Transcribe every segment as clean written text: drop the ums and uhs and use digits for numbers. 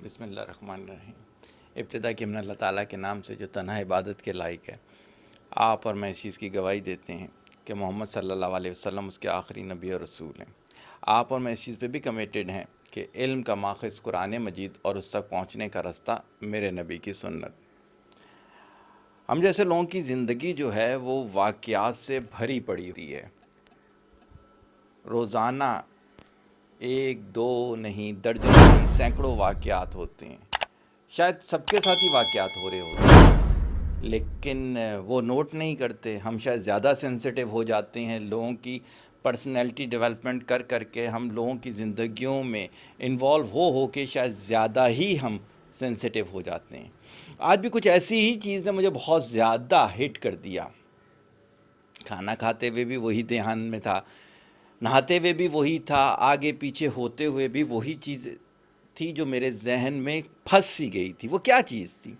بسم اللہ الرحمن الرحیم۔ ابتدا کی من اللہ تعالیٰ کے نام سے جو تنہا عبادت کے لائق ہے۔ آپ اور میں اس چیز کی گواہی دیتے ہیں کہ محمد صلی اللہ علیہ وسلم اس کے آخری نبی اور رسول ہیں۔ آپ اور میں اس چیز پہ بھی کمیٹڈ ہیں کہ علم کا ماخذ قرآن مجید اور اس تک پہنچنے کا رستہ میرے نبی کی سنت۔ ہم جیسے لوگوں کی زندگی جو ہے وہ واقعات سے بھری پڑی ہوئی ہے۔ روزانہ ایک دو نہیں درجنوں نہیں سینکڑوں واقعات ہوتے ہیں۔ شاید سب کے ساتھ ہی واقعات ہو رہے ہوتے ہیں لیکن وہ نوٹ نہیں کرتے۔ ہم شاید زیادہ سینسیٹیو ہو جاتے ہیں لوگوں کی پرسنالٹی ڈیولپمنٹ کر کے ہم لوگوں کی زندگیوں میں انوالو ہو کے شاید زیادہ ہی ہم سینسیٹیو ہو جاتے ہیں۔ آج بھی کچھ ایسی ہی چیز نے مجھے بہت زیادہ ہٹ کر دیا۔ کھانا کھاتے ہوئے بھی وہی دھیان میں تھا، نہاتے ہوئے بھی وہی تھا، آگے پیچھے ہوتے ہوئے بھی وہی چیز تھی جو میرے ذہن میں پھنس سی گئی تھی۔ وہ کیا چیز تھی؟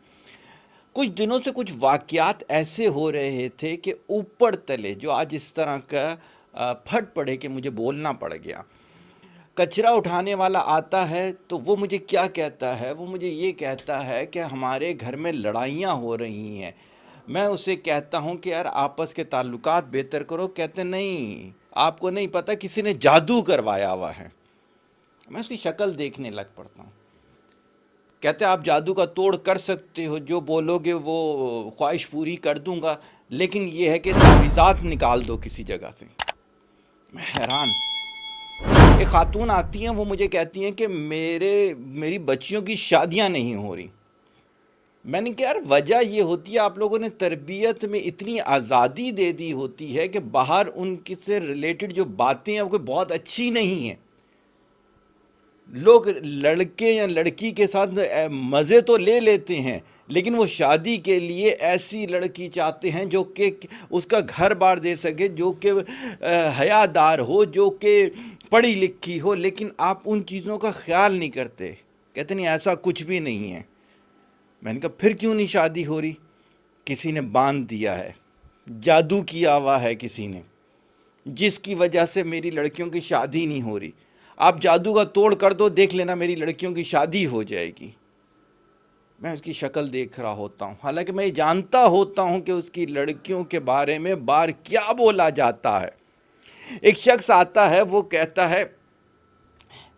کچھ دنوں سے کچھ واقعات ایسے ہو رہے تھے کہ اوپر تلے جو آج اس طرح کا پھٹ پڑے کہ مجھے بولنا پڑ گیا۔ کچرا اٹھانے والا آتا ہے تو وہ مجھے کیا کہتا ہے؟ وہ مجھے یہ کہتا ہے کہ ہمارے گھر میں لڑائیاں ہو رہی ہیں۔ میں اسے کہتا ہوں کہ یار آپس کے تعلقات بہتر کرو۔ کہتے نہیں، آپ کو نہیں پتہ کسی نے جادو کروایا ہوا ہے۔ میں اس کی شکل دیکھنے لگ پڑتا ہوں۔ کہتے آپ جادو کا توڑ کر سکتے ہو، جو بولو گے وہ خواہش پوری کر دوں گا، لیکن یہ ہے کہ تعویذات نکال دو کسی جگہ سے۔ میں حیران۔ ایک خاتون آتی ہیں، وہ مجھے کہتی ہیں کہ میری بچیوں کی شادیاں نہیں ہو رہی۔ میں نے کہا یار وجہ یہ ہوتی ہے آپ لوگوں نے تربیت میں اتنی آزادی دے دی ہوتی ہے کہ باہر ان کی سے ریلیٹڈ جو باتیں ہیں وہ کوئی بہت اچھی نہیں ہیں۔ لوگ لڑکے یا لڑکی کے ساتھ مزے تو لے لیتے ہیں لیکن وہ شادی کے لیے ایسی لڑکی چاہتے ہیں جو کہ اس کا گھر بار دے سکے، جو کہ حیا دار ہو، جو کہ پڑھی لکھی ہو، لیکن آپ ان چیزوں کا خیال نہیں کرتے۔ کہتے نہیں ایسا کچھ بھی نہیں ہے۔ میں نے کہا پھر کیوں نہیں شادی ہو رہی؟ کسی نے باندھ دیا ہے، جادو کیا ہوا ہے کسی نے، جس کی وجہ سے میری لڑکیوں کی شادی نہیں ہو رہی۔ آپ جادو کا توڑ کر دو، دیکھ لینا میری لڑکیوں کی شادی ہو جائے گی۔ میں اس کی شکل دیکھ رہا ہوتا ہوں، حالانکہ میں یہ جانتا ہوتا ہوں کہ اس کی لڑکیوں کے بارے میں بار کیا بولا جاتا ہے۔ ایک شخص آتا ہے، وہ کہتا ہے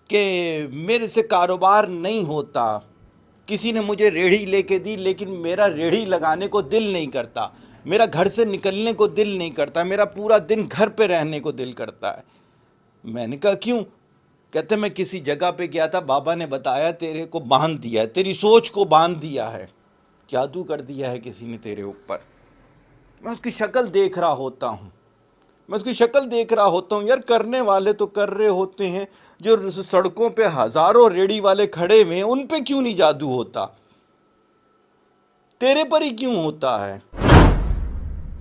کہ میرے سے کاروبار نہیں ہوتا، کسی نے مجھے ریڑھی لے کے دی لیکن میرا ریڑھی لگانے کو دل نہیں کرتا، میرا گھر سے نکلنے کو دل نہیں کرتا، میرا پورا دن گھر پہ رہنے کو دل کرتا ہے۔ میں نے کہا کیوں؟ کہتے میں کسی جگہ پہ گیا تھا، بابا نے بتایا تیرے کو باندھ دیا ہے، تیری سوچ کو باندھ دیا ہے، جادو کر دیا ہے کسی نے تیرے اوپر۔ میں اس کی شکل دیکھ رہا ہوتا ہوں، میں اس کی شکل دیکھ رہا ہوتا ہوں۔ یار کرنے والے تو کر رہے ہوتے ہیں، جو سڑکوں پہ ہزاروں ریڑھی والے کھڑے ہوئے ہیں ان پہ کیوں نہیں جادو ہوتا؟ تیرے پر ہی کیوں ہوتا ہے؟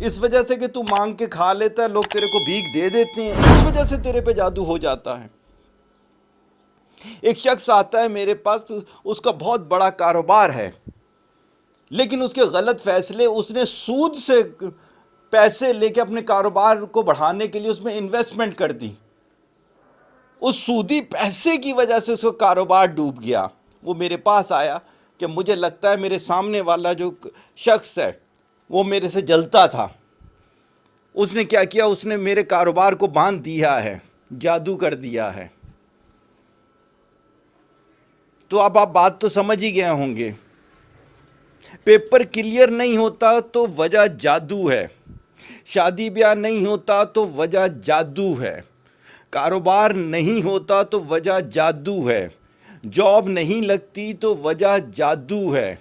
اس وجہ سے کہ تو مانگ کے کھا لیتا ہے، لوگ تیرے کو بھیک دے دیتے ہیں، اس وجہ سے تیرے پہ جادو ہو جاتا ہے۔ ایک شخص آتا ہے میرے پاس، اس کا بہت بڑا کاروبار ہے لیکن اس کے غلط فیصلے، اس نے سود سے پیسے لے کے اپنے کاروبار کو بڑھانے کے لیے اس میں انویسٹمنٹ کر دی۔ اس سودی پیسے کی وجہ سے اس کا کاروبار ڈوب گیا۔ وہ میرے پاس آیا کہ مجھے لگتا ہے میرے سامنے والا جو شخص ہے وہ میرے سے جلتا تھا۔ اس نے کیا کیا؟ اس نے میرے کاروبار کو باندھ دیا ہے، جادو کر دیا ہے۔ تو اب آپ بات تو سمجھ ہی گئے ہوں گے۔ پیپر کلیئر نہیں ہوتا تو وجہ جادو ہے، شادی بیاہ نہیں ہوتا تو وجہ جادو ہے، کاروبار نہیں ہوتا تو وجہ جادو ہے، جاب نہیں لگتی تو وجہ جادو ہے،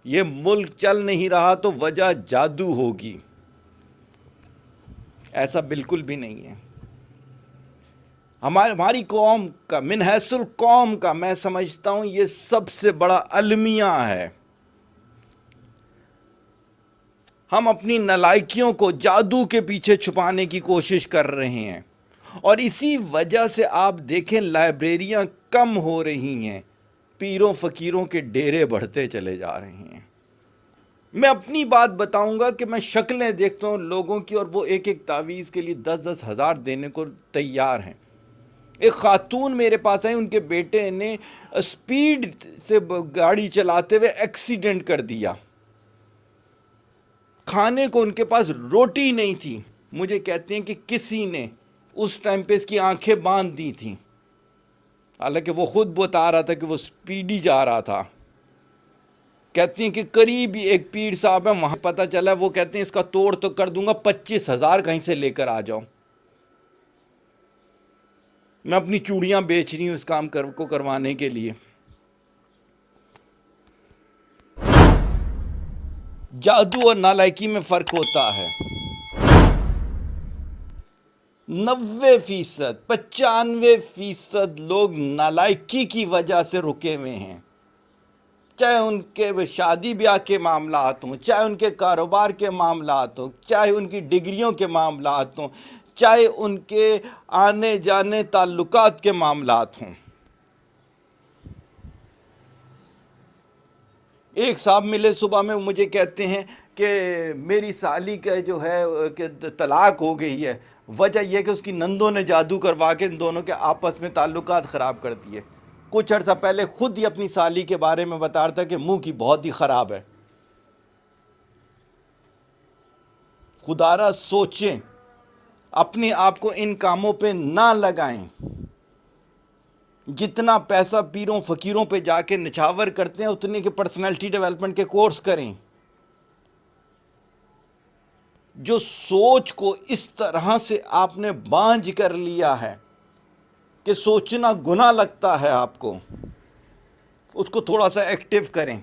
یہ ملک چل نہیں رہا تو وجہ جادو ہوگی۔ ایسا بالکل بھی نہیں ہے۔ ہماری قوم کا، من حیث القوم کا، میں سمجھتا ہوں یہ سب سے بڑا المیہ ہے۔ ہم اپنی نالائکیوں کو جادو کے پیچھے چھپانے کی کوشش کر رہے ہیں، اور اسی وجہ سے آپ دیکھیں لائبریریاں کم ہو رہی ہیں، پیروں فقیروں کے ڈیرے بڑھتے چلے جا رہے ہیں۔ میں اپنی بات بتاؤں گا کہ میں شکلیں دیکھتا ہوں لوگوں کی، اور وہ ایک ایک تعویذ کے لیے 10-10 ہزار دینے کو تیار ہیں۔ ایک خاتون میرے پاس آئی، ان کے بیٹے نے اسپیڈ سے گاڑی چلاتے ہوئے ایکسیڈنٹ کر دیا، کھانے کو ان کے پاس روٹی نہیں تھی، مجھے کہتے ہیں کہ کسی نے اس ٹائم پہ اس کی آنکھیں باندھ دی تھیں، حالانکہ وہ خود بتا رہا تھا کہ وہ سپیڈی جا رہا تھا۔ کہتی ہیں کہ قریب ہی ایک پیر صاحب ہے، وہاں پتہ چلا، وہ کہتے ہیں اس کا توڑ تو کر دوں گا، 25,000 کہیں سے لے کر آ جاؤ، میں اپنی چوڑیاں بیچ رہی ہوں اس کام کو کروانے کے لیے۔ جادو اور نالائکی میں فرق ہوتا ہے۔ 90%، 95% لوگ نالائکی کی وجہ سے رکے ہوئے ہیں، چاہے ان کے شادی بیاہ کے معاملات ہوں، چاہے ان کے کاروبار کے معاملات ہوں، چاہے ان کی ڈگریوں کے معاملات ہوں، چاہے ان کے آنے جانے تعلقات کے معاملات ہوں۔ ایک صاحب ملے صبح میں، مجھے کہتے ہیں کہ میری سالی کا جو ہے کہ طلاق ہو گئی ہے، وجہ یہ کہ اس کی نندوں نے جادو کروا کے ان دونوں کے آپس میں تعلقات خراب کر دیے۔ کچھ عرصہ پہلے خود ہی اپنی سالی کے بارے میں بتا رہا تھا کہ منہ کی بہت ہی خراب ہے۔ خدا را سوچیں، اپنے آپ کو ان کاموں پہ نہ لگائیں۔ جتنا پیسہ پیروں فقیروں پہ جا کے نچھاور کرتے ہیں، اتنے کے پرسنالٹی ڈیولپمنٹ کے کورس کریں۔ جو سوچ کو اس طرح سے آپ نے بانجھ کر لیا ہے کہ سوچنا گناہ لگتا ہے آپ کو، اس کو تھوڑا سا ایکٹیو کریں۔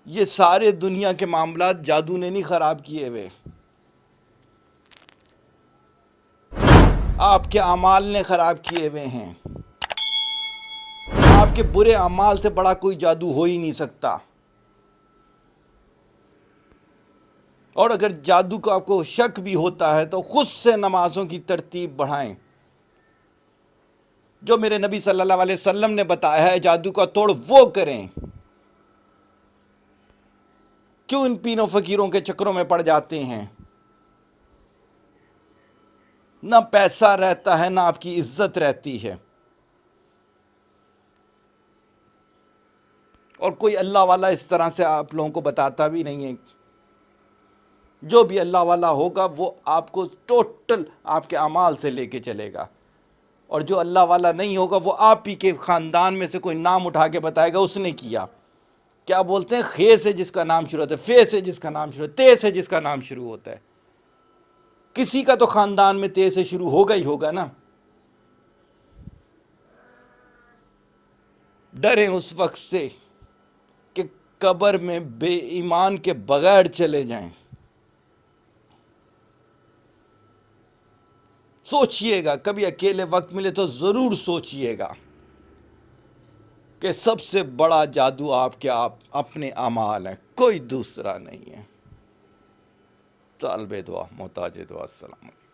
یہ سارے دنیا کے معاملات جادو نے نہیں خراب کیے ہوئے، آپ کے اعمال نے خراب کیے ہوئے ہیں۔ آپ کے برے اعمال سے بڑا کوئی جادو ہو ہی نہیں سکتا۔ اور اگر جادو کا آپ کو شک بھی ہوتا ہے تو خود سے نمازوں کی ترتیب بڑھائیں۔ جو میرے نبی صلی اللہ علیہ وسلم نے بتایا ہے جادو کا توڑ، وہ کریں۔ کیوں ان پینوں فقیروں کے چکروں میں پڑ جاتے ہیں؟ نہ پیسہ رہتا ہے، نہ آپ کی عزت رہتی ہے، اور کوئی اللہ والا اس طرح سے آپ لوگوں کو بتاتا بھی نہیں ہے۔ جو بھی اللہ والا ہوگا وہ آپ کو ٹوٹل آپ کے اعمال سے لے کے چلے گا، اور جو اللہ والا نہیں ہوگا وہ آپ ہی کے خاندان میں سے کوئی نام اٹھا کے بتائے گا اس نے کیا۔ کیا بولتے ہیں؟ خے سے جس کا نام شروع ہوتا ہے، فے سے جس کا نام شروع ہوتا ہے، تے سے جس کا نام شروع ہوتا ہے، کسی کا تو خاندان میں تے سے شروع ہوگا ہی ہوگا نا۔ ڈریں اس وقت سے کہ قبر میں بے ایمان کے بغیر چلے جائیں۔ سوچئے گا، کبھی اکیلے وقت ملے تو ضرور سوچئے گا کہ سب سے بڑا جادو آپ کے اپنے اعمال ہیں، کوئی دوسرا نہیں ہے۔ طالب دعا، محتاج دعا، السلام علیکم۔